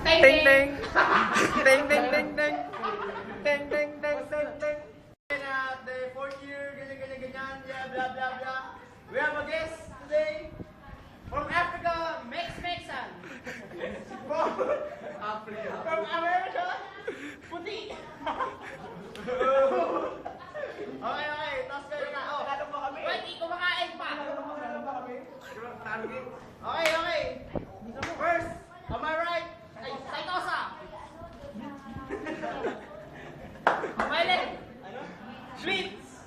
Ting ting. Ting ting ting ting. Ting ting ting ting ting. At the fourth year, ganyan, yeah, blah, blah, blah. We have a guest today from Africa, Mexican. From America, puti. Okay, tapos kayo na. Oh, wait, di kumakain pa. Okay. First, on my right, ay, Saitosa. On my left, Blitz.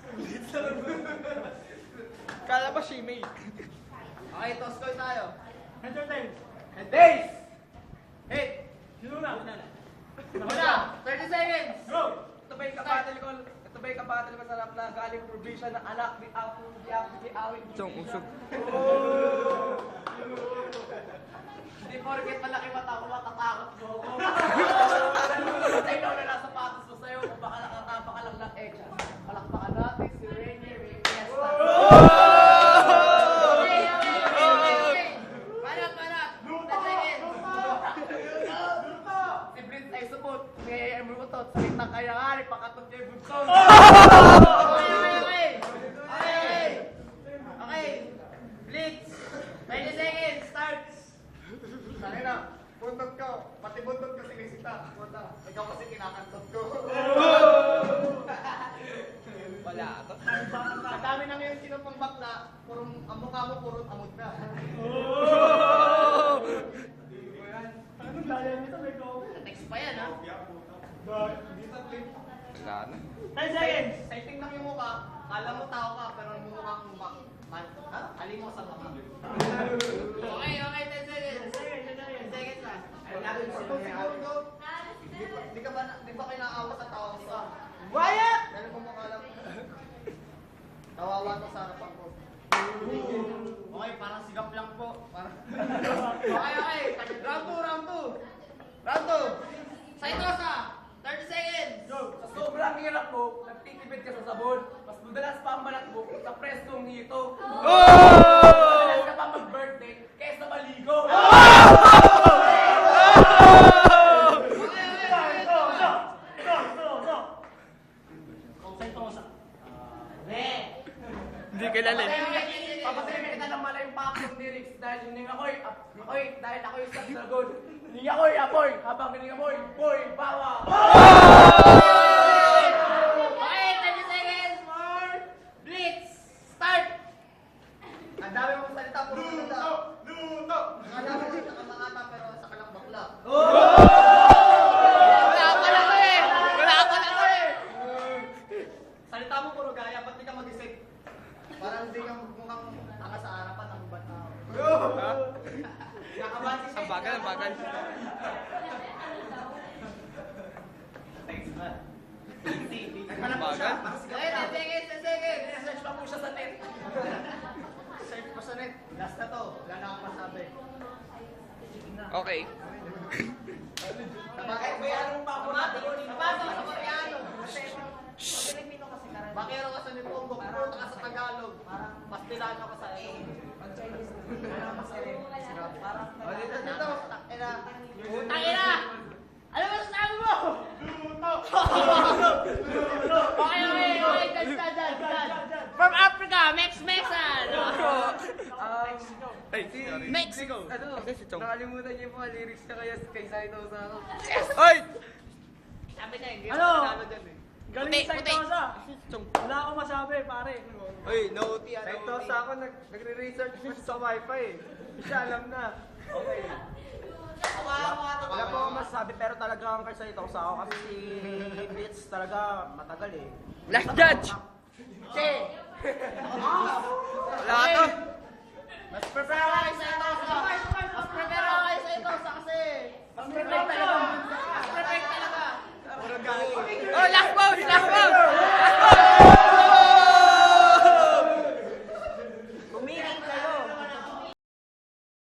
Kala ba si May? Okay, toss ko tayo. Entertain. And days. Hit. Sino na? Wala. 30 seconds. Go! Ito ba yung kapatal ko sa rap na galing provision ng anak ni Apo di awit. Itong usog. Hindi porket malaki mata ko, matatakot mo ako. Sa ikaw na nasa patos mo sa'yo, kung baka nakatapa ka lang ng echa. Palakpakan natin si Rainier, may fiesta. Okay. Panat. 10 seconds. Si Blitz ay supot. May emutot. Salitang kaya nga, pakatot niya yung bunso. Okay. Blitz. 20 seconds. Starts. Tangin na. Buntot ko. Pati buntot ko sinisita. Punta. Ikaw kasi kinakantot ko. Wala to. Ang dami na ngayon sinupang bakla. Ang mukha mo purong amod na. Anong daya nito? May go. Text pa yan, ha? Wala na. 10 seconds! Setting lang yung mukha. Kala mo tao ka, pero mukha kang mukha. Ha? Alimusan ka ka. Okay, 10 seconds. 10 seconds na. Segundo. Di ba kayo nakaawa sa tao ka? Wyatt! Ganun mo mukha lang. Kawawa to sa harapan ko. Okay, parang sigap lang po. Okay. Round 2. Saitosa, 30 seconds. Sa sobrang hirap mo, nagtitipid ka sa sabon. Mas madalas pa ang balat mo sa prestong hito. Madalas ka pa mag-birthday kaysa maligo. Saitosa. Hindi kilala eh. Papasinin kita ng mala yung pakong lyrics dahil hindi ako'y dahil ako'y sa dragon. Hindi ako'y apoy, habang hindi ako'y boy, bawa. Okay, 30 seconds more. Blitz, start. Ang dami mong salita, puro salita. Luto! Ang dami mong nakamangata pero sa kalang bakla. Wala ka lang eh. Salita mo puro gaya, ba't di ka mag-isip? Parang hindi ka mukhang tanga sa harapan ng ba't na. Nakabati siya. Ang bagal. Naghanap po siya. Okay, 10 seconds. Search pa po siya sa net. Search pa sa net. Last na to. Wala na akong masabi. Okay. Bakit may anong papunati? Napasok sa Koreano. Bakero ka sa Nipongo, puro ka sa Tagalog. Pastilano ka sa Chinese. Dito. Tangina! Ano ba sasabi mo? Okay. Dyan. From Africa, Mexican! Mexico. Nakalimutan niyo po ang lyrics ka kaya kay Saitosa ako. Ay! Sabi na yun. Ano? Dyan eh. Galing sa Saitosa. Wala akong masabi, pare. Oy, no OT. Saitosa ako, nagre-research pa sa wifi eh. Siya alam na. Okay. Wala po akong masasabi pero talaga ang kay Saitosa ako kasi si Blitz talaga matagal eh. Last judge! Che! Wala to. Mas prepare ako kay Saitosa kasi mas prepare talaga.